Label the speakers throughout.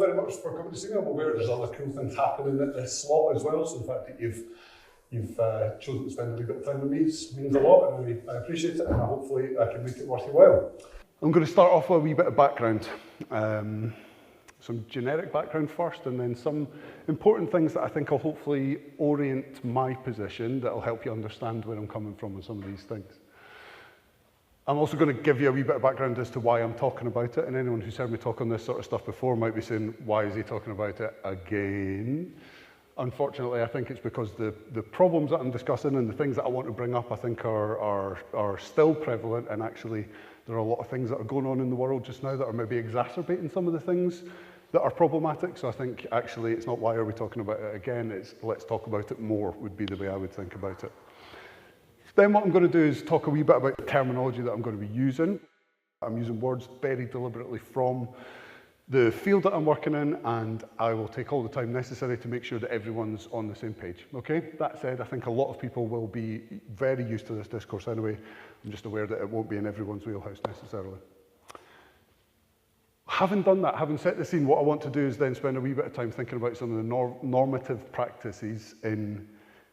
Speaker 1: very much for coming to see me. I'm aware there's other cool things happening at this slot as well, so the fact that you've chosen to spend a wee bit of time with me means a lot, and I appreciate it, and hopefully I can make it worth your while. I'm going to start off with a wee bit of background. Some generic background first, and then some important things that I think will hopefully orient my position that will help you understand where I'm coming from with some of these things. I'm also going to give you a wee bit of background as to why I'm talking about it, and anyone who's heard me talk on this sort of stuff before might be saying, why is he talking about it again? Unfortunately, I think it's because the problems that I'm discussing and the things that I want to bring up, I think are still prevalent, and actually there are a lot of things that are going on in the world just now that are maybe exacerbating some of the things that are problematic. So I think actually it's not why are we talking about it again, it's let's talk about it more would be the way I would think about it. Then what I'm going to do is talk a wee bit about the terminology that I'm going to be using. I'm using words very deliberately from the field that I'm working in, and I will take all the time necessary to make sure that everyone's on the same page. Okay? That said, I think a lot of people will be very used to this discourse anyway. I'm just aware that it won't be in everyone's wheelhouse necessarily. Having done that, having set the scene, what I want to do is then spend a wee bit of time thinking about some of the normative practices in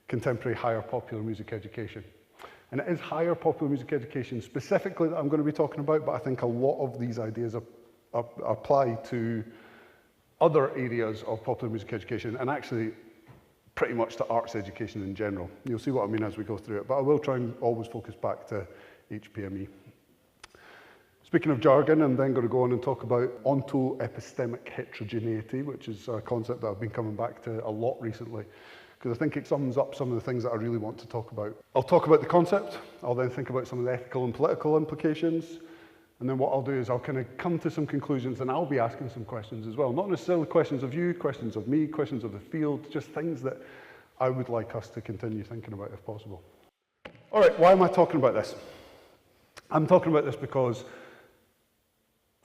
Speaker 1: contemporary higher popular music education. And it is higher popular music education specifically that I'm going to be talking about, but I think a lot of these ideas apply to other areas of popular music education, and actually pretty much to arts education in general. You'll see what I mean as we go through it, but I will try and always focus back to HPME. Speaking of jargon, I'm then going to go on and talk about onto-epistemic heterogeneity, which is a concept that I've been coming back to a lot recently, because I think it sums up some of the things that I really want to talk about. I'll talk about the concept, I'll then think about some of the ethical and political implications, and then what I'll do is I'll kind of come to some conclusions, and I'll be asking some questions as well. Not necessarily questions of you, questions of me, questions of the field, just things that I would like us to continue thinking about if possible. All right, why am I talking about this? I'm talking about this because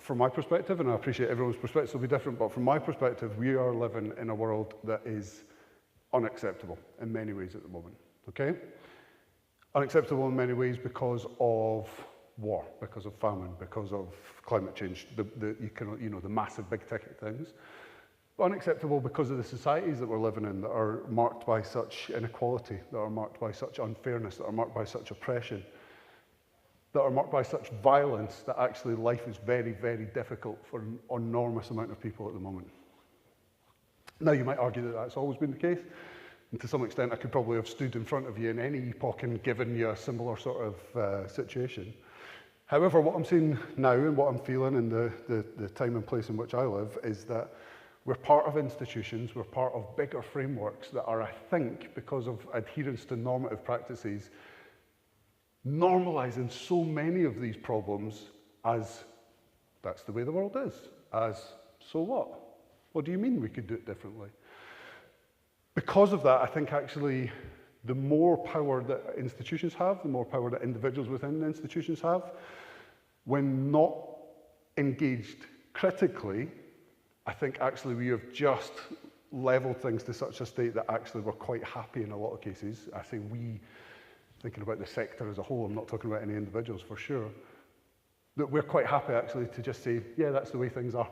Speaker 1: from my perspective, and I appreciate everyone's perspectives will be different, but from my perspective, we are living in a world that is unacceptable in many ways at the moment, okay? Unacceptable in many ways because of war, because of famine, because of climate change, the massive big ticket things. Unacceptable because of the societies that we're living in that are marked by such inequality, that are marked by such unfairness, that are marked by such oppression, that are marked by such violence that actually life is very, very difficult for an enormous amount of people at the moment. Now, you might argue that that's always been the case, and to some extent I could probably have stood in front of you in any epoch and given you a similar sort of situation. However, what I'm seeing now and what I'm feeling in the time and place in which I live is that we're part of institutions, we're part of bigger frameworks that are, I think, because of adherence to normative practices, normalizing so many of these problems as that's the way the world is, as so what? What do you mean we could do it differently? Because of that, I think actually the more power that institutions have, the more power that individuals within the institutions have, when not engaged critically, I think actually we have just leveled things to such a state that actually we're quite happy in a lot of cases. I say we, thinking about the sector as a whole, I'm not talking about any individuals for sure, that we're quite happy actually to just say, yeah, that's the way things are.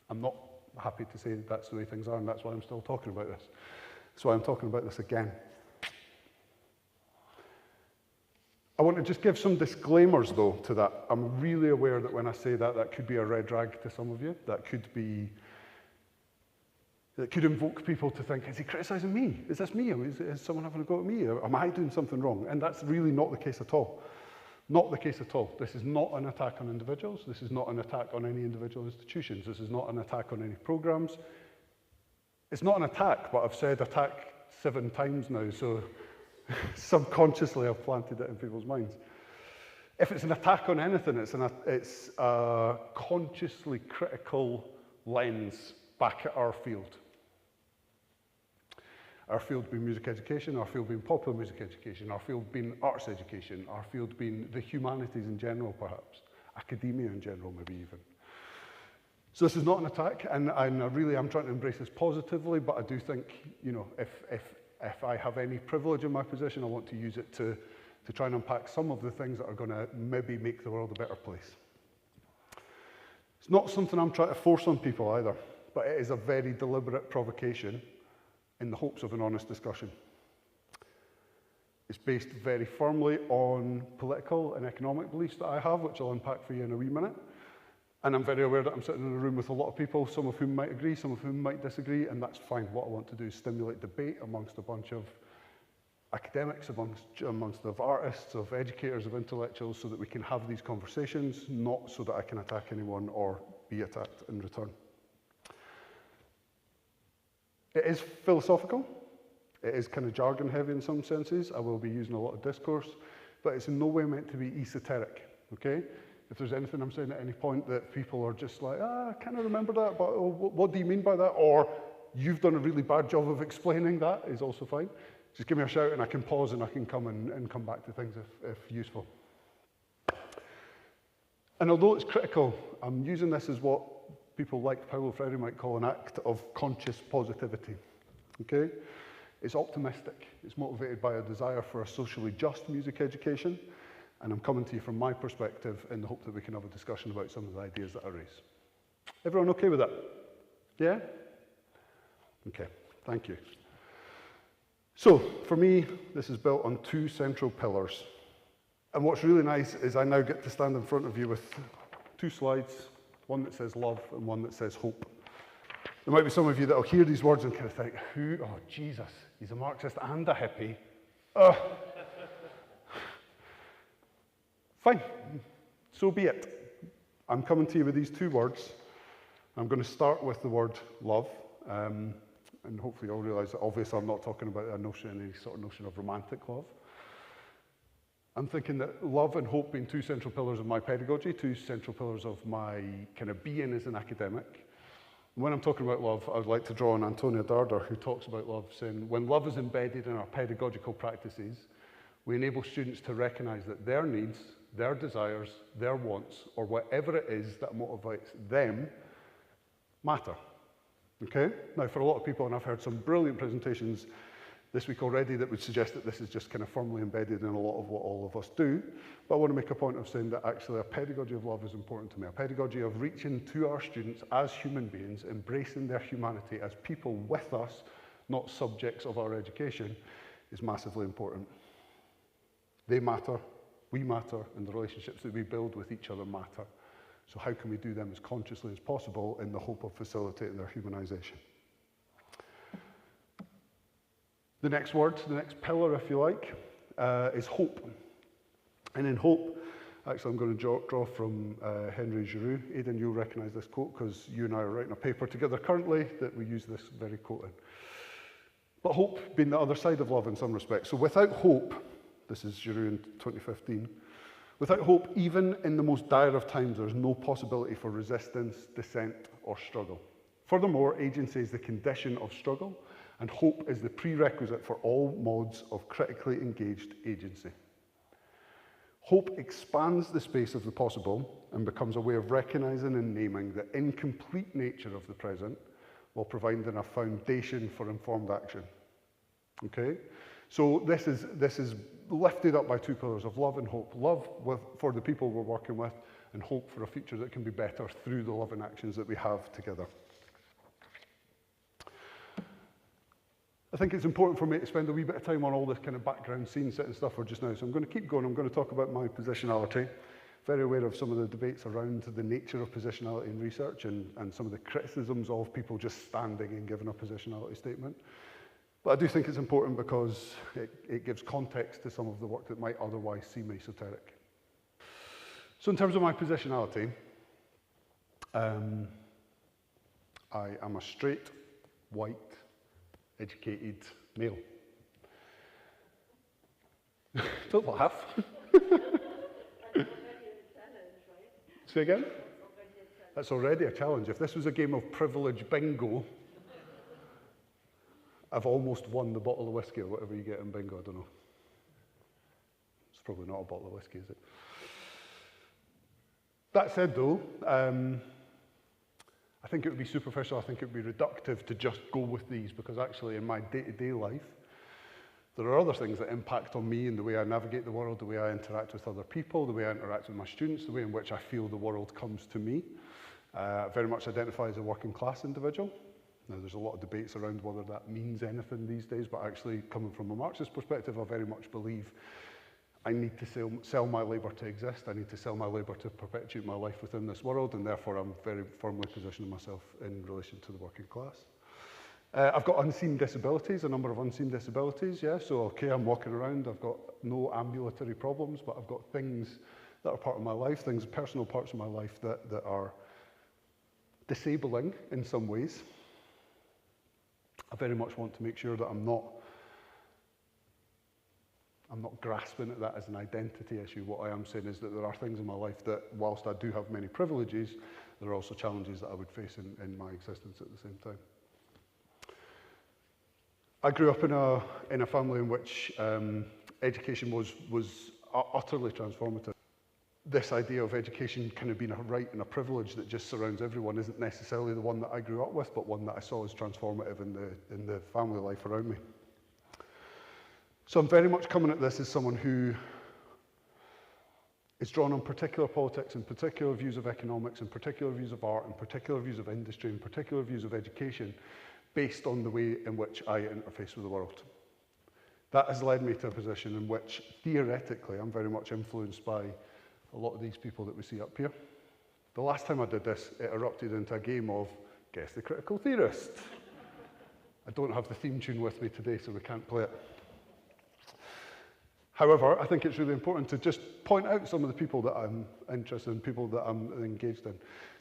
Speaker 1: I'm not happy to say that's the way things are, and that's why I'm still talking about this. That's why I'm talking about this again. I want to just give some disclaimers though to that. I'm really aware that when I say that, that could be a red rag to some of you. That could invoke people to think, is he criticising me? Is this me? Is someone having a go at me? Am I doing something wrong? And that's really not the case at all. Not the case at all. This is not an attack on individuals. This is not an attack on any individual institutions. This is not an attack on any programs. It's not an attack, but I've said attack 7 times now, so subconsciously I've planted it in people's minds. If it's an attack on anything, it's a consciously critical lens back at our field. Our field being music education, our field being popular music education, our field being arts education, our field being the humanities in general perhaps, academia in general maybe even. So this is not an attack, and I really am trying to embrace this positively, but I do think, you know, if I have any privilege in my position, I want to use it to try and unpack some of the things that are going to maybe make the world a better place. It's not something I'm trying to force on people either. but it is a very deliberate provocation in the hopes of an honest discussion. It's based very firmly on political and economic beliefs that I have, which I'll unpack for you in a wee minute. And I'm very aware that I'm sitting in a room with a lot of people, some of whom might agree, some of whom might disagree, and that's fine. What I want to do is stimulate debate amongst a bunch of academics, amongst of artists, of educators, of intellectuals, so that we can have these conversations, not so that I can attack anyone or be attacked in return. It is philosophical. It is kind of jargon heavy in some senses. I will be using a lot of discourse, but it's in no way meant to be esoteric, okay? If there's anything I'm saying at any point that people are just like, I kind of remember that, but oh, what do you mean by that? Or you've done a really bad job of explaining that, is also fine. Just give me a shout and I can pause and I can come and come back to things if useful. And although it's critical, I'm using this as what people like Paulo Freire might call an act of conscious positivity, okay? It's optimistic. It's motivated by a desire for a socially just music education. And I'm coming to you from my perspective in the hope that we can have a discussion about some of the ideas that I raise. Everyone okay with that? Yeah? Okay, thank you. So, for me, this is built on two central pillars. And what's really nice is I now get to stand in front of you with two slides, one that says love and one that says hope. There might be some of you that will hear these words and kind of think, oh, Jesus, he's a Marxist and a hippie. Fine, so be it. I'm coming to you with these two words. I'm going to start with the word love, and hopefully you'll realise that obviously I'm not talking about any sort of notion of romantic love. I'm thinking that love and hope being two central pillars of my pedagogy, two central pillars of my kind of being as an academic. When I'm talking about love, I would like to draw on Antonia Darder, who talks about love, saying when love is embedded in our pedagogical practices, we enable students to recognise that their needs, their desires, their wants, or whatever it is that motivates them, matter. Okay? Now, for a lot of people, and I've heard some brilliant presentations this week already that would suggest that this is just kind of firmly embedded in a lot of what all of us do, but I want to make a point of saying that actually a pedagogy of love is important to me. A pedagogy of reaching to our students as human beings, embracing their humanity as people with us, not subjects of our education, is massively important. They matter, we matter, and the relationships that we build with each other matter. So how can we do them as consciously as possible in the hope of facilitating their humanization? The next word, the next pillar, if you like, is hope. And in hope, actually I'm going to draw from Henry Giroux. Aidan, you'll recognise this quote because you and I are writing a paper together currently that we use this very quote in. But hope being the other side of love in some respects. So without hope, this is Giroux in 2015, without hope, even in the most dire of times, there is no possibility for resistance, dissent, or struggle. Furthermore, agency is the condition of struggle, and hope is the prerequisite for all modes of critically engaged agency. Hope expands the space of the possible and becomes a way of recognizing and naming the incomplete nature of the present while providing a foundation for informed action. Okay? So this is lifted up by two pillars of love and hope. Love for the people we're working with, and hope for a future that can be better through the love and actions that we have together. I think it's important for me to spend a wee bit of time on all this kind of background scene setting stuff for just now. So I'm going to keep going. I'm going to talk about my positionality. Very aware of some of the debates around the nature of positionality in research and some of the criticisms of people just standing and giving a positionality statement. But I do think it's important because it gives context to some of the work that might otherwise seem esoteric. So in terms of my positionality, I am a straight, white, educated male. Don't laugh. Say again? That's already a challenge. If this was a game of privilege bingo, I've almost won the bottle of whiskey or whatever you get in bingo, I don't know. It's probably not a bottle of whiskey, is it? That said though, I think it would be superficial, I think it would be reductive to just go with these, because actually in my day-to-day life, there are other things that impact on me and the way I navigate the world, the way I interact with other people, the way I interact with my students, the way in which I feel the world comes to me. Very much identify as a working class individual. Now, there's a lot of debates around whether that means anything these days, but actually, coming from a Marxist perspective, I very much believe I need to sell my labour to exist. I need to sell my labour to perpetuate my life within this world, and therefore I'm very firmly positioning myself in relation to the working class. I've got unseen disabilities, a number of unseen disabilities, yeah, so okay, I'm walking around, I've got no ambulatory problems, but I've got things that are part of my life, things, personal parts of my life that are disabling in some ways. I very much want to make sure that I'm not grasping at that as an identity issue. What I am saying is that there are things in my life that, whilst I do have many privileges, there are also challenges that I would face in my existence at the same time. I grew up in a family in which education was utterly transformative. This idea of education kind of being a right and a privilege that just surrounds everyone isn't necessarily the one that I grew up with, but one that I saw as transformative in the family life around me. So I'm very much coming at this as someone who is drawn on particular politics and particular views of economics and particular views of art and particular views of industry and particular views of education based on the way in which I interface with the world. That has led me to a position in which, theoretically, I'm very much influenced by a lot of these people that we see up here. The last time I did this, it erupted into a game of Guess the Critical Theorist. I don't have the theme tune with me today, so we can't play it. However, I think it's really important to just point out some of the people that I'm interested in, people that I'm engaged in.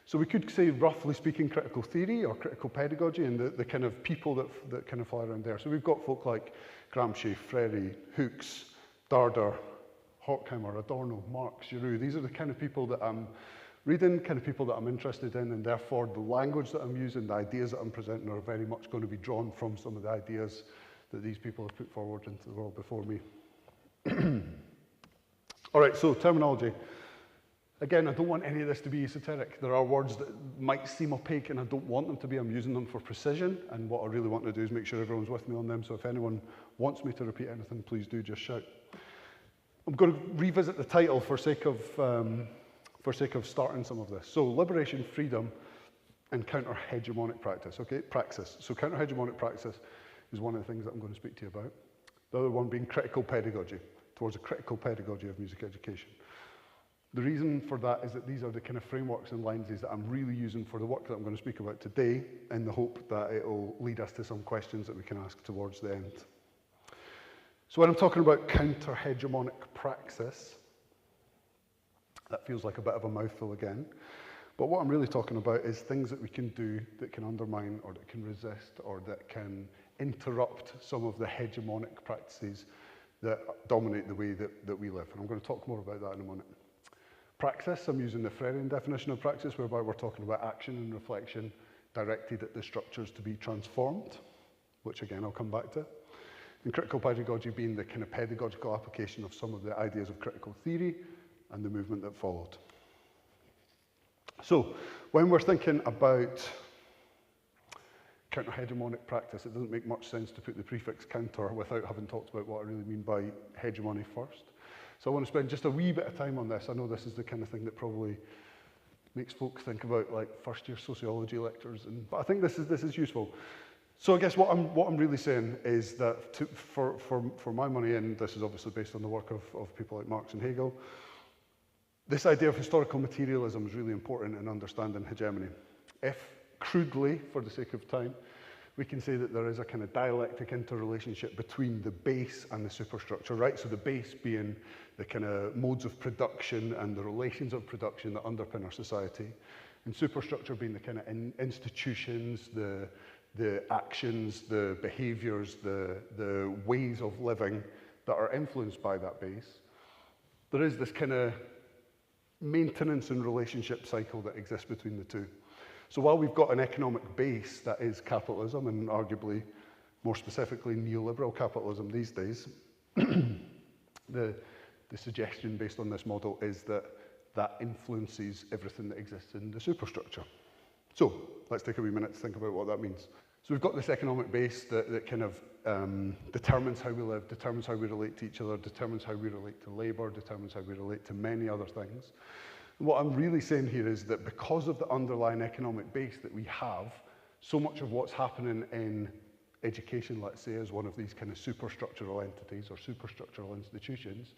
Speaker 1: So we could say, roughly speaking, critical theory or critical pedagogy and the kind of people that kind of fly around there. So we've got folk like Gramsci, Freire, Hooks, Darder, Horkheimer, Adorno, Marx, Giroux. These are the kind of people that I'm reading, kind of people that I'm interested in, and therefore the language that I'm using, the ideas that I'm presenting are very much going to be drawn from some of the ideas that these people have put forward into the world before me. All right, so terminology. Again, I don't want any of this to be esoteric. There are words that might seem opaque and I don't want them to be. I'm using them for precision, and what I really want to do is make sure everyone's with me on them. So if anyone wants me to repeat anything, please do just shout. I'm going to revisit the title for sake of starting some of this. So liberation, freedom, and counter-hegemonic practice. Okay, praxis. So counter-hegemonic praxis is one of the things that I'm going to speak to you about. The other one being critical pedagogy, towards a critical pedagogy of music education. The reason for that is that these are the kind of frameworks and lenses that I'm really using for the work that I'm going to speak about today, in the hope that it will lead us to some questions that we can ask towards the end. So when I'm talking about counter-hegemonic praxis, that feels like a bit of a mouthful again, but what I'm really talking about is things that we can do that can undermine or that can resist or that can interrupt some of the hegemonic practices that dominate the way that we live. And I'm going to talk more about that in a minute. Praxis, I'm using the Freirean definition of praxis, whereby we're talking about action and reflection directed at the structures to be transformed, which again I'll come back to. And critical pedagogy being the kind of pedagogical application of some of the ideas of critical theory and the movement that followed. So when we're thinking about counter-hegemonic practice, it doesn't make much sense to put the prefix counter without having talked about what I really mean by hegemony first. So I want to spend just a wee bit of time on this. I know this is the kind of thing that probably makes folk think about like first-year sociology lectures, but I think this is useful. So I guess what I'm really saying is that for my money, and this is obviously based on the work of people like Marx and Hegel, this idea of historical materialism is really important in understanding hegemony. If crudely, for the sake of time, we can say that there is a kind of dialectic interrelationship between the base and the superstructure, right? So the base being the kind of modes of production and the relations of production that underpin our society, and superstructure being the kind of institutions, the actions, the behaviours, the ways of living that are influenced by that base. There is this kind of maintenance and relationship cycle that exists between the two. So while we've got an economic base that is capitalism, and arguably, more specifically, neoliberal capitalism these days, the suggestion based on this model is that that influences everything that exists in the superstructure. So let's take a wee minute to think about what that means. So we've got this economic base that kind of determines how we live, determines how we relate to each other, determines how we relate to labour, determines how we relate to many other things. What I'm really saying here is that because of the underlying economic base that we have, so much of what's happening in education, let's say, as one of these kind of superstructural entities or superstructural institutions,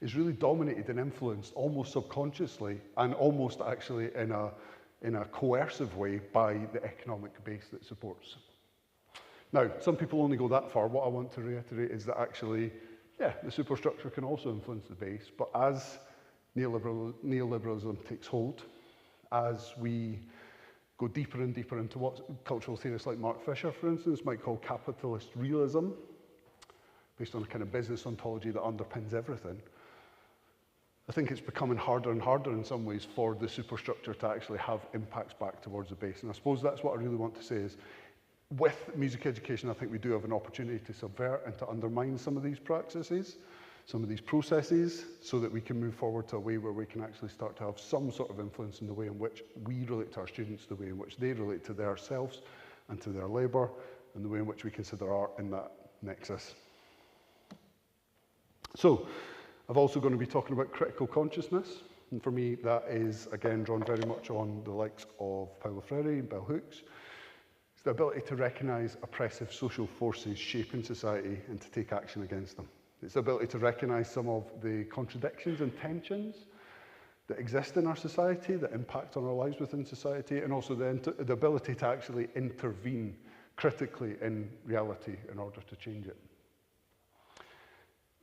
Speaker 1: is really dominated and influenced almost subconsciously and almost actually in a coercive way by the economic base that supports. Now, some people only go that far. What I want to reiterate is that actually, yeah, the superstructure can also influence the base, but as neoliberalism takes hold, as we go deeper and deeper into what cultural theorists like Mark Fisher, for instance, might call capitalist realism, based on a kind of business ontology that underpins everything, I think it's becoming harder and harder in some ways for the superstructure to actually have impacts back towards the base. And I suppose that's what I really want to say is, with music education, I think we do have an opportunity to subvert and to undermine some of these practices, some of these processes, so that we can move forward to a way where we can actually start to have some sort of influence in the way in which we relate to our students, the way in which they relate to themselves and to their labour, and the way in which we consider art in that nexus. So, I'm also going to be talking about critical consciousness, and for me that is, again, drawn very much on the likes of Paulo Freire and bell hooks. It's the ability to recognise oppressive social forces shaping society and to take action against them. It's the ability to recognise some of the contradictions and tensions that exist in our society, that impact on our lives within society, and also the ability to actually intervene critically in reality in order to change it.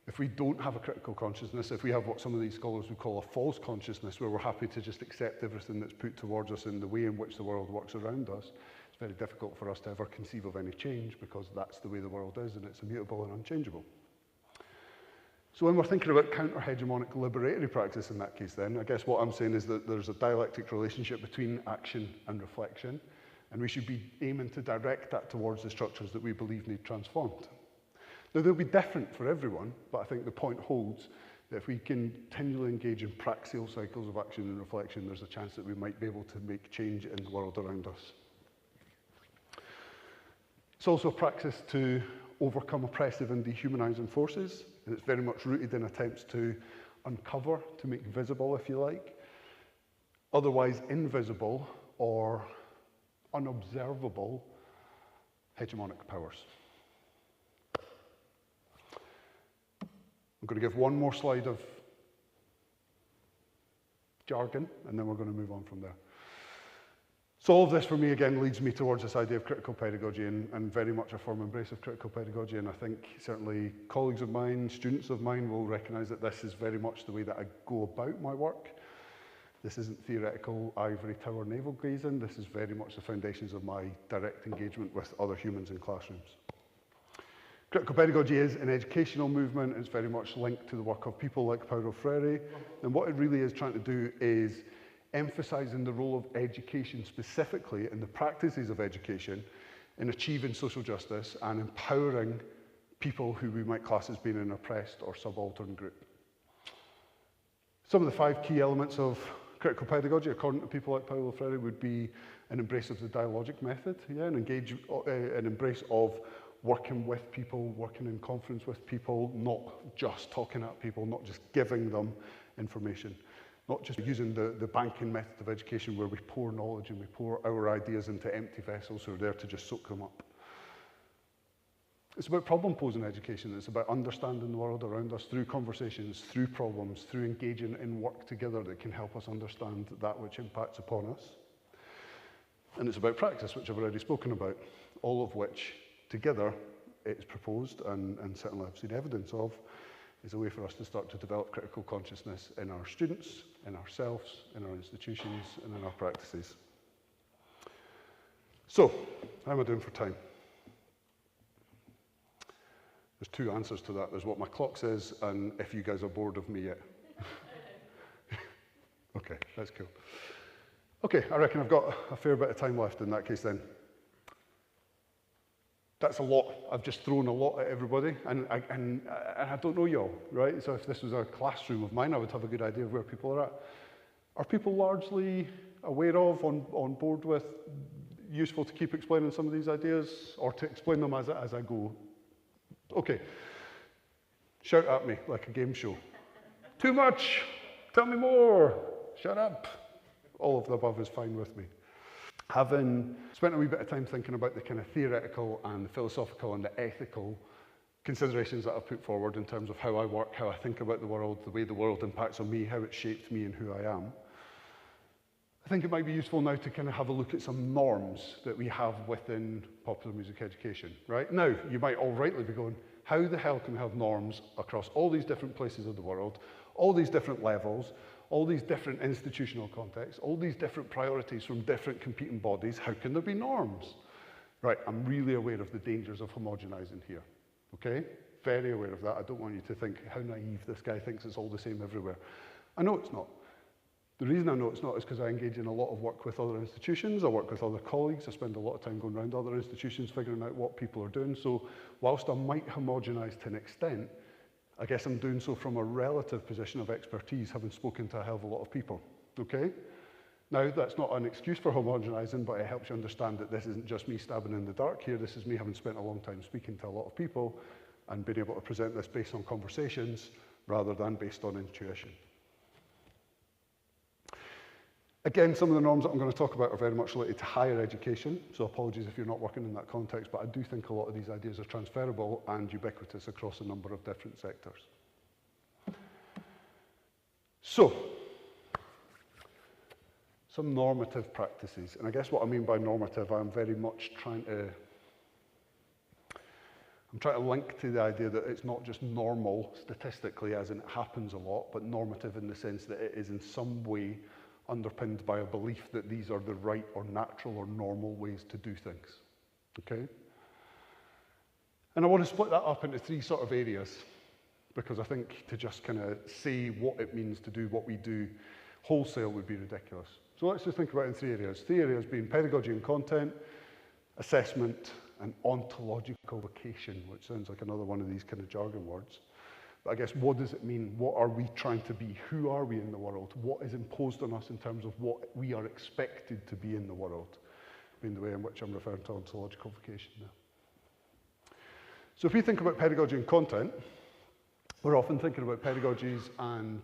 Speaker 1: If we don't have a critical consciousness, if we have what some of these scholars would call a false consciousness, where we're happy to just accept everything that's put towards us in the way in which the world works around us, it's very difficult for us to ever conceive of any change, because that's the way the world is, and it's immutable and unchangeable. So when we're thinking about counter-hegemonic liberatory practice in that case then, I guess what I'm saying is that there's a dialectic relationship between action and reflection, and we should be aiming to direct that towards the structures that we believe need transformed. Now, they'll be different for everyone, but I think the point holds that if we continually engage in praxial cycles of action and reflection, there's a chance that we might be able to make change in the world around us. It's also a practice to overcome oppressive and dehumanising forces, and it's very much rooted in attempts to uncover, to make visible, if you like, otherwise invisible or unobservable hegemonic powers. I'm going to give one more slide of jargon, and then we're going to move on from there. So all of this, for me, again, leads me towards this idea of critical pedagogy and very much a firm embrace of critical pedagogy. And I think certainly colleagues of mine, students of mine will recognise that this is very much the way that I go about my work. This isn't theoretical ivory tower navel gazing. This is very much the foundations of my direct engagement with other humans in classrooms. Critical pedagogy is an educational movement. It's very much linked to the work of people like Paulo Freire. And what it really is trying to do is emphasising the role of education specifically and the practices of education in achieving social justice and empowering people who we might class as being an oppressed or subaltern group. Some of the 5 key elements of critical pedagogy, according to people like Paulo Freire, would be an embrace of the dialogic method, an embrace of working with people, working in conference with people, not just talking at people, not just giving them information, not just using the banking method of education where we pour knowledge and we pour our ideas into empty vessels who are there to just soak them up. It's about problem-posing education. It's about understanding the world around us through conversations, through problems, through engaging in work together that can help us understand that which impacts upon us. And it's about practice, which I've already spoken about, all of which together it's proposed, and certainly I've seen evidence of, is a way for us to start to develop critical consciousness in our students, in ourselves, in our institutions, and in our practices. So, how am I doing for time? There's 2 answers to that. There's what my clock says, and if you guys are bored of me yet. Okay, that's cool. Okay, I reckon I've got a fair bit of time left in that case then. That's a lot. I've just thrown a lot at everybody, and I don't know y'all, right? So if this was a classroom of mine, I would have a good idea of where people are at. Are people largely aware of, on board with, useful to keep explaining some of these ideas, or to explain them as I go? Okay. Shout at me like a game show. Too much! Tell me more! Shut up. All of the above is fine with me. Having spent a wee bit of time thinking about the kind of theoretical and the philosophical and the ethical considerations that I've put forward in terms of how I work, how I think about the world, the way the world impacts on me, how it shapes me and who I am, I think it might be useful now to kind of have a look at some norms that we have within popular music education, right? Now, you might all rightly be going, how the hell can we have norms across all these different places of the world, all these different levels, all these different institutional contexts, all these different priorities from different competing bodies? How can there be norms? Right, I'm really aware of the dangers of homogenizing here, okay? Very aware of that. I don't want you to think how naive this guy thinks it's all the same everywhere. I know it's not. The reason I know it's not is because I engage in a lot of work with other institutions, I work with other colleagues, I spend a lot of time going around other institutions figuring out what people are doing. So whilst I might homogenize to an extent, I guess I'm doing so from a relative position of expertise, having spoken to a hell of a lot of people, okay? Now, that's not an excuse for homogenizing, but it helps you understand that this isn't just me stabbing in the dark here, this is me having spent a long time speaking to a lot of people and being able to present this based on conversations rather than based on intuition. Again, some of the norms that I'm going to talk about are very much related to higher education, so apologies if you're not working in that context, but I do think a lot of these ideas are transferable and ubiquitous across a number of different sectors. So, some normative practices, and I guess what I mean by normative, I'm trying to link to the idea that it's not just normal statistically, as in it happens a lot, but normative in the sense that it is in some way underpinned by a belief that these are the right or natural or normal ways to do things, okay? And I want to split that up into three sort of areas, because I think to just kind of say what it means to do what we do wholesale would be ridiculous. So let's just think about it in three areas. Three areas being pedagogy and content, assessment, and ontological vocation, which sounds like another one of these kind of jargon words. But I guess, what does it mean? What are we trying to be? Who are we in the world? What is imposed on us in terms of what we are expected to be in the world? Being the way in which I'm referring to ontological vocation now. So if we think about pedagogy and content, we're often thinking about pedagogies and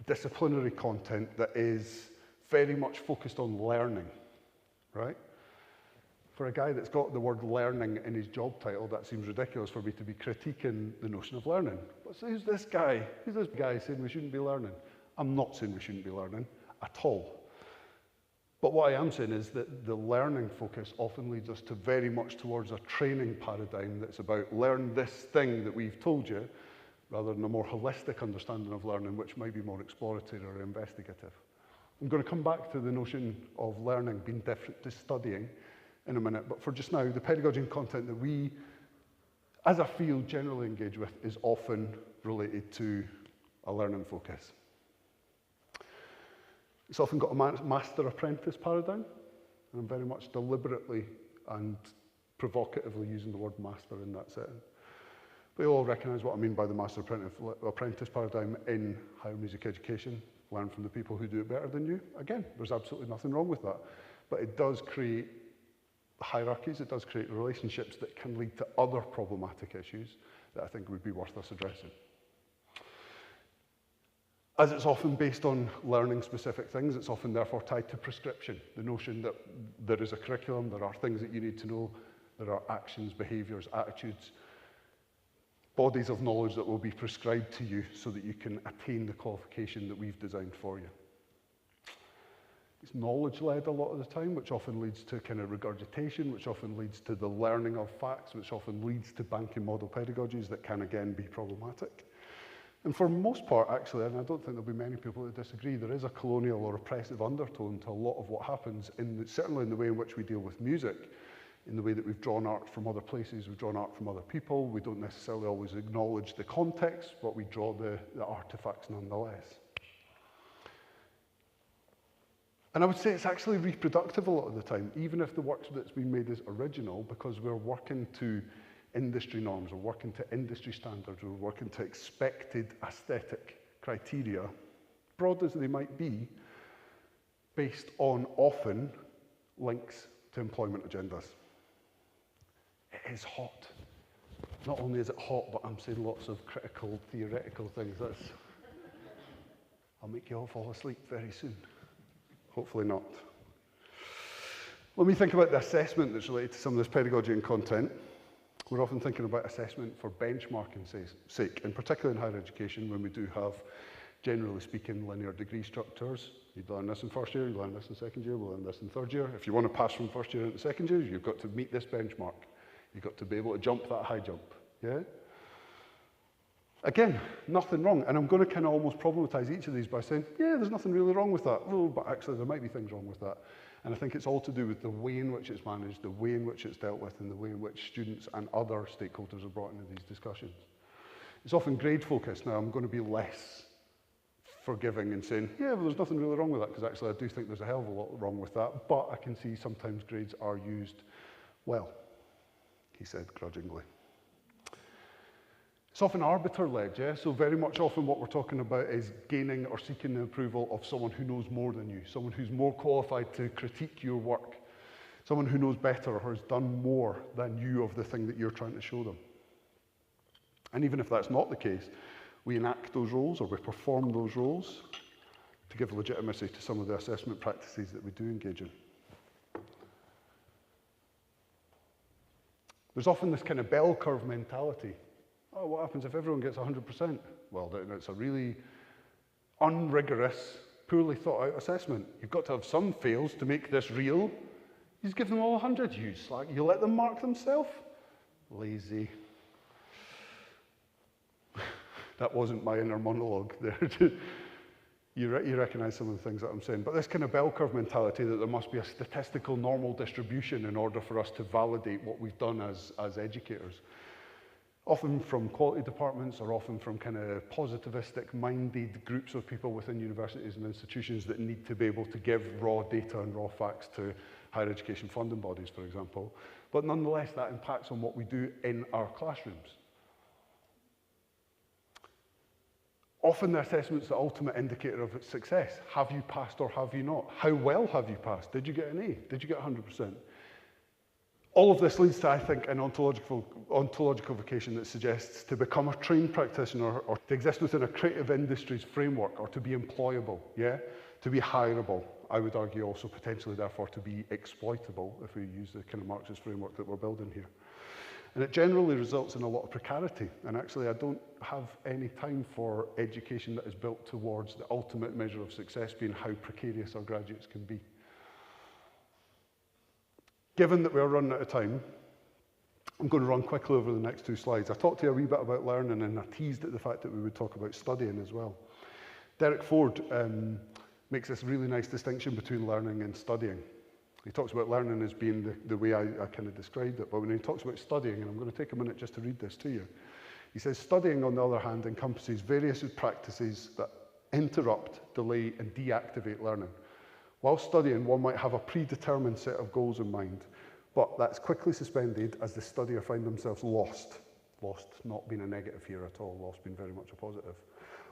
Speaker 1: disciplinary content that is very much focused on learning, right? For a guy that's got the word learning in his job title, that seems ridiculous for me to be critiquing the notion of learning. But so who's this guy? Who's this guy saying we shouldn't be learning? I'm not saying we shouldn't be learning at all. But what I am saying is that the learning focus often leads us to very much towards a training paradigm that's about learn this thing that we've told you, rather than a more holistic understanding of learning, which might be more exploratory or investigative. I'm going to come back to the notion of learning being different to studying in a minute, but for just now, the pedagogy and content that we, as a field, generally engage with is often related to a learning focus. It's often got a master-apprentice paradigm, and I'm very much deliberately and provocatively using the word master in that setting. But you all recognise what I mean by the master-apprentice paradigm in higher music education. Learn from the people who do it better than you. Again, there's absolutely nothing wrong with that, but it does create hierarchies, it does create relationships that can lead to other problematic issues that I think would be worth us addressing. As it's often based on learning specific things, it's often therefore tied to prescription. The notion that there is a curriculum, there are things that you need to know, there are actions, behaviours, attitudes, bodies of knowledge that will be prescribed to you so that you can attain the qualification that we've designed for you. It's knowledge-led a lot of the time, which often leads to kind of regurgitation, which often leads to the learning of facts, which often leads to banking model pedagogies that can again be problematic. And for most part, actually, and I don't think there'll be many people that disagree, there is a colonial or oppressive undertone to a lot of what happens, certainly in the way in which we deal with music, in the way that we've drawn art from other places, we've drawn art from other people. We don't necessarily always acknowledge the context, but we draw the artifacts nonetheless. And I would say it's actually reproductive a lot of the time, even if the work that's been made is original, because we're working to industry norms, we're working to industry standards, we're working to expected aesthetic criteria, broad as they might be, based on often links to employment agendas. It is hot. Not only is it hot, but I'm saying lots of critical, theoretical things. I'll make you all fall asleep very soon. Hopefully not. When we think about the assessment that's related to some of this pedagogy and content, we're often thinking about assessment for benchmarking's sake, in particular in higher education, when we do have, generally speaking, linear degree structures. You learn this in first year, you learn this in second year, we'll learn this in third year. If you want to pass from first year into second year, you've got to meet this benchmark. You've got to be able to jump that high jump, yeah? Again, nothing wrong, and I'm going to kind of almost problematize each of these by saying, yeah, there's nothing really wrong with that. Oh, but actually there might be things wrong with that. And I think it's all to do with the way in which it's managed, the way in which it's dealt with, and the way in which students and other stakeholders are brought into these discussions. It's often grade focused. Now, I'm going to be less forgiving and saying, yeah, well, there's nothing really wrong with that, because actually I do think there's a hell of a lot wrong with that, but I can see sometimes grades are used well, he said grudgingly. It's often arbiter-led, yeah? So very much often what we're talking about is gaining or seeking the approval of someone who knows more than you, someone who's more qualified to critique your work, someone who knows better or has done more than you of the thing that you're trying to show them. And even if that's not the case, we enact those roles or we perform those roles to give legitimacy to some of the assessment practices that we do engage in. There's often this kind of bell curve mentality. Oh, what happens if everyone gets 100%? Well, then it's a really unrigorous, poorly thought out assessment. You've got to have some fails to make this real. You just give them all 100, you slag. You let them mark themselves? Lazy. That wasn't my inner monologue there. You recognize some of the things that I'm saying. But this kind of bell curve mentality that there must be a statistical normal distribution in order for us to validate what we've done as educators. Often from quality departments or often from kind of positivistic-minded groups of people within universities and institutions that need to be able to give raw data and raw facts to higher education funding bodies, for example. But nonetheless, that impacts on what we do in our classrooms. Often the assessment's the ultimate indicator of success. Have you passed or have you not? How well have you passed? Did you get an A? Did you get 100%? All of this leads to, I think, an ontological vocation that suggests to become a trained practitioner or to exist within a creative industries framework or to be employable, yeah? To be hireable. I would argue also potentially, therefore, to be exploitable if we use the kind of Marxist framework that we're building here. And it generally results in a lot of precarity. And actually, I don't have any time for education that is built towards the ultimate measure of success being how precarious our graduates can be. Given that we're running out of time, I'm going to run quickly over the next two slides. I talked to you a wee bit about learning and I teased at the fact that we would talk about studying as well. Derek Ford makes this really nice distinction between learning and studying. He talks about learning as being the way I kind of described it, but when he talks about studying, and I'm going to take a minute just to read this to you, he says, studying, on the other hand, encompasses various practices that interrupt, delay, and deactivate learning. While studying, one might have a predetermined set of goals in mind, but that's quickly suspended as the studier find themselves lost. Lost not being a negative here at all, lost being very much a positive.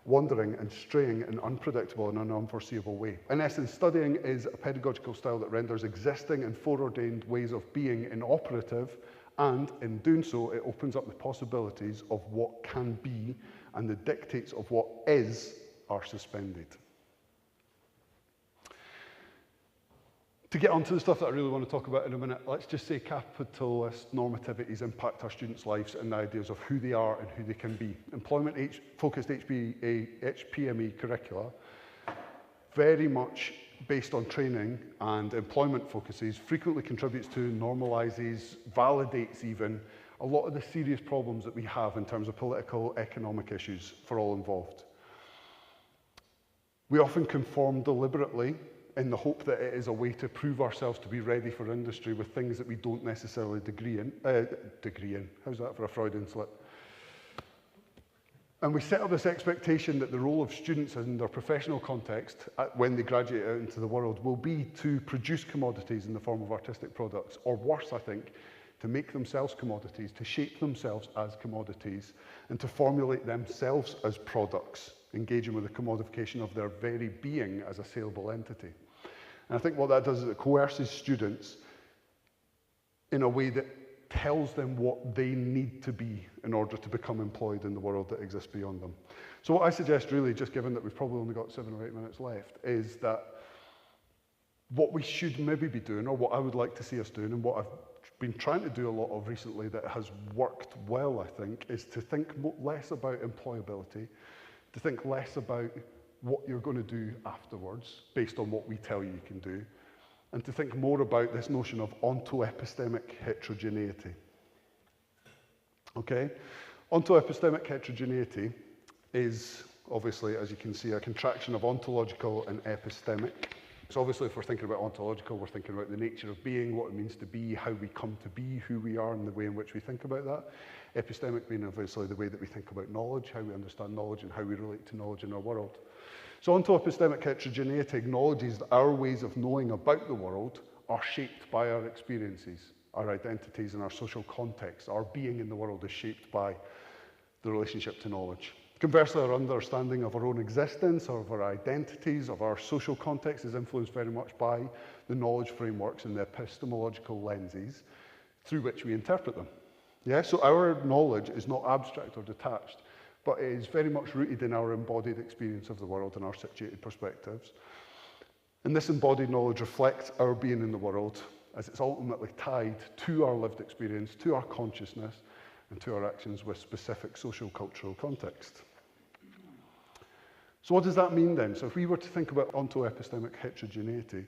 Speaker 1: Wandering and straying in unpredictable and unforeseeable way. In essence, studying is a pedagogical style that renders existing and foreordained ways of being inoperative, and in doing so, it opens up the possibilities of what can be, and the dictates of what is are suspended. To get onto the stuff that I really want to talk about in a minute, let's just say capitalist normativities impact our students' lives and the ideas of who they are and who they can be. Employment-focused HPME curricula, very much based on training and employment focuses, frequently contributes to, normalizes, validates even, a lot of the serious problems that we have in terms of political, economic issues for all involved. We often conform deliberately in the hope that it is a way to prove ourselves to be ready for industry with things that we don't necessarily degree in. How's that for a Freudian slip? And we set up this expectation that the role of students in their professional context, when they graduate out into the world, will be to produce commodities in the form of artistic products, or worse, I think, to make themselves commodities, to shape themselves as commodities, and to formulate themselves as products, engaging with the commodification of their very being as a saleable entity. And I think what that does is it coerces students in a way that tells them what they need to be in order to become employed in the world that exists beyond them. So what I suggest really, just given that we've probably only got 7 or 8 minutes left, is that what we should maybe be doing, or what I would like to see us doing, and what I've been trying to do a lot of recently that has worked well, I think, is to think less about employability, to think less about what you're going to do afterwards, based on what we tell you you can do, and to think more about this notion of onto-epistemic heterogeneity. Okay? Onto-epistemic heterogeneity is, obviously, as you can see, a contraction of ontological and epistemic. So obviously, if we're thinking about ontological, we're thinking about the nature of being, what it means to be, how we come to be, who we are, and the way in which we think about that. Epistemic being, obviously, the way that we think about knowledge, how we understand knowledge, and how we relate to knowledge in our world. So onto-epistemic heterogeneity acknowledges that our ways of knowing about the world are shaped by our experiences, our identities, and our social context. Our being in the world is shaped by the relationship to knowledge. Conversely, our understanding of our own existence, of our identities, of our social context is influenced very much by the knowledge frameworks and the epistemological lenses through which we interpret them. Yeah? So our knowledge is not abstract or detached, but it is very much rooted in our embodied experience of the world and our situated perspectives. And this embodied knowledge reflects our being in the world as it's ultimately tied to our lived experience, to our consciousness, and to our actions with specific social cultural context. So what does that mean then? So if we were to think about onto-epistemic heterogeneity,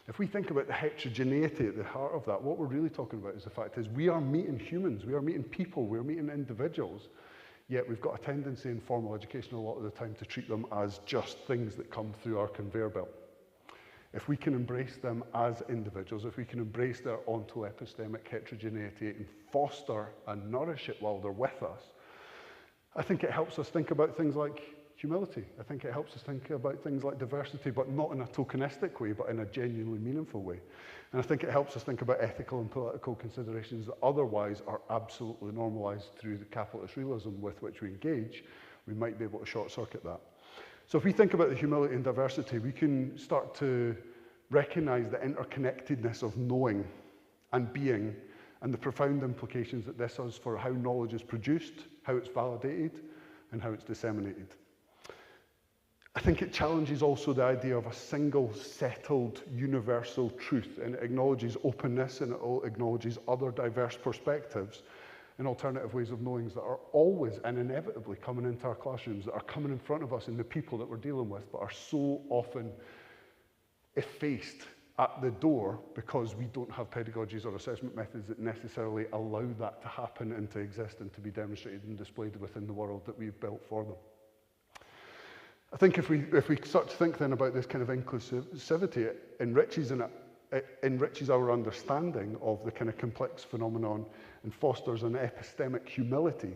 Speaker 1: if we think about the heterogeneity at the heart of that, what we're really talking about is the fact is we are meeting humans, we are meeting people, we're meeting individuals, yet we've got a tendency in formal education a lot of the time to treat them as just things that come through our conveyor belt. If we can embrace them as individuals, if we can embrace their onto-epistemic heterogeneity and foster and nourish it while they're with us, I think it helps us think about things like humility. I think it helps us think about things like diversity, but not in a tokenistic way, but in a genuinely meaningful way. And I think it helps us think about ethical and political considerations that otherwise are absolutely normalized through the capitalist realism with which we engage. We might be able to short-circuit that. So if we think about the humility and diversity, we can start to recognize the interconnectedness of knowing and being and the profound implications that this has for how knowledge is produced, how it's validated, and how it's disseminated. I think it challenges also the idea of a single, settled, universal truth, and it acknowledges openness and it acknowledges other diverse perspectives and alternative ways of knowing that are always and inevitably coming into our classrooms, that are coming in front of us in the people that we're dealing with, but are so often effaced at the door because we don't have pedagogies or assessment methods that necessarily allow that to happen and to exist and to be demonstrated and displayed within the world that we've built for them. I think if we start to think then about this kind of inclusivity, it enriches our understanding of the kind of complex phenomenon and fosters an epistemic humility,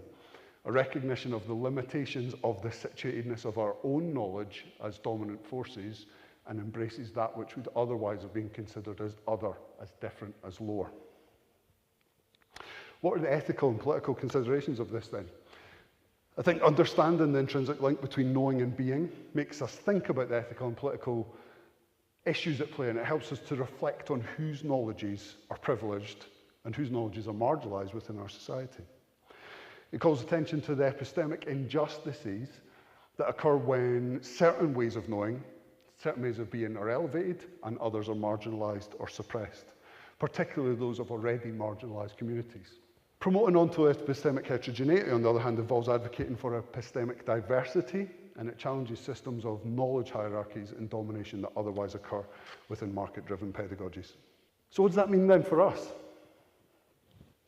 Speaker 1: a recognition of the limitations of the situatedness of our own knowledge as dominant forces, and embraces that which would otherwise have been considered as other, as different, as lower. What are the ethical and political considerations of this then? I think understanding the intrinsic link between knowing and being makes us think about the ethical and political issues at play, and it helps us to reflect on whose knowledges are privileged and whose knowledges are marginalized within our society. It calls attention to the epistemic injustices that occur when certain ways of knowing, certain ways of being are elevated and others are marginalized or suppressed, particularly those of already marginalized communities. Promoting onto-epistemic heterogeneity, on the other hand, involves advocating for epistemic diversity, and it challenges systems of knowledge hierarchies and domination that otherwise occur within market-driven pedagogies. So what does that mean then for us?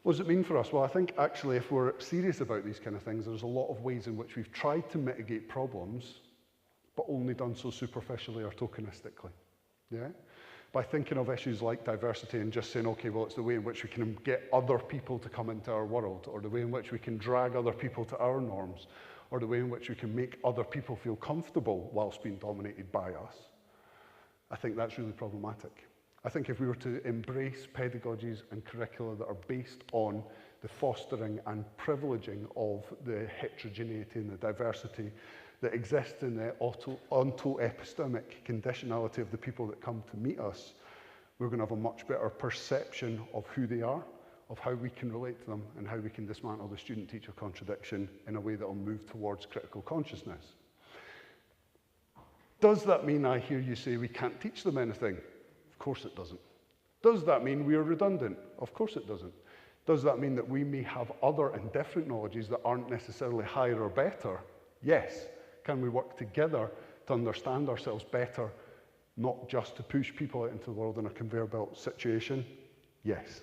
Speaker 1: What does it mean for us? Well, I think actually if we're serious about these kind of things, there's a lot of ways in which we've tried to mitigate problems, but only done so superficially or tokenistically. Yeah? By thinking of issues like diversity and just saying, okay, well, it's the way in which we can get other people to come into our world, or the way in which we can drag other people to our norms, or the way in which we can make other people feel comfortable whilst being dominated by us. I think that's really problematic. I think if we were to embrace pedagogies and curricula that are based on the fostering and privileging of the heterogeneity and the diversity that exists in the onto-epistemic conditionality of the people that come to meet us, we're going to have a much better perception of who they are, of how we can relate to them and how we can dismantle the student-teacher contradiction in a way that will move towards critical consciousness. Does that mean I hear you say we can't teach them anything? Of course it doesn't. Does that mean we are redundant? Of course it doesn't. Does that mean that we may have other and different knowledges that aren't necessarily higher or better? Yes. Can we work together to understand ourselves better, not just to push people out into the world in a conveyor belt situation? Yes.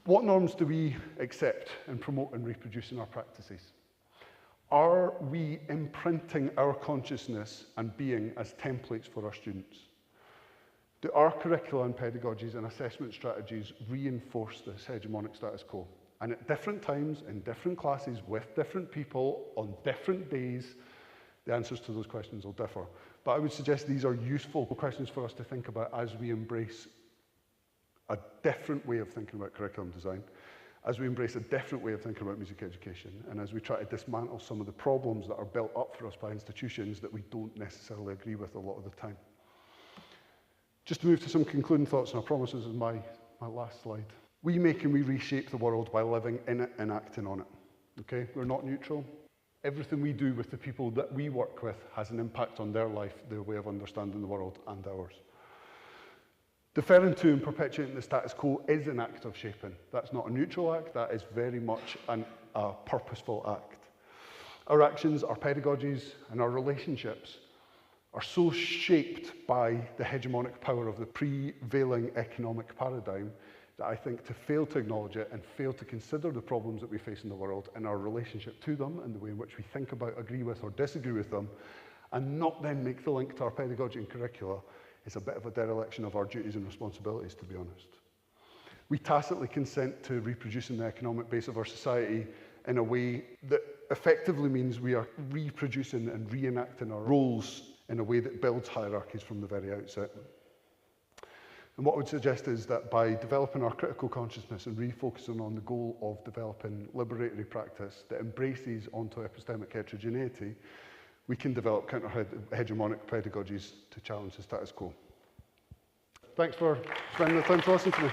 Speaker 1: What norms do we accept and promote and reproduce in our practices? Are we imprinting our consciousness and being as templates for our students? Do our curricula and pedagogies and assessment strategies reinforce this hegemonic status quo? And at different times, in different classes, with different people, on different days, the answers to those questions will differ. But I would suggest these are useful questions for us to think about as we embrace a different way of thinking about curriculum design, as we embrace a different way of thinking about music education, and as we try to dismantle some of the problems that are built up for us by institutions that we don't necessarily agree with a lot of the time. Just to move to some concluding thoughts, and I promise this is my last slide. We make and we reshape the world by living in it and acting on it. Okay? We're not neutral. Everything we do with the people that we work with has an impact on their life, their way of understanding the world, and ours. Deferring to and perpetuating the status quo is an act of shaping. That's not a neutral act, that is very much a purposeful act. Our actions, our pedagogies, and our relationships are so shaped by the hegemonic power of the prevailing economic paradigm that I think to fail to acknowledge it and fail to consider the problems that we face in the world and our relationship to them and the way in which we think about, agree with, or disagree with them, and not then make the link to our pedagogy and curricula is a bit of a dereliction of our duties and responsibilities, to be honest. We tacitly consent to reproducing the economic base of our society in a way that effectively means we are reproducing and reenacting our roles in a way that builds hierarchies from the very outset. And what I would suggest is that by developing our critical consciousness and refocusing on the goal of developing liberatory practice that embraces onto-epistemic heterogeneity, we can develop counter-hegemonic pedagogies to challenge the status quo. Thanks for spending the time to listen to me.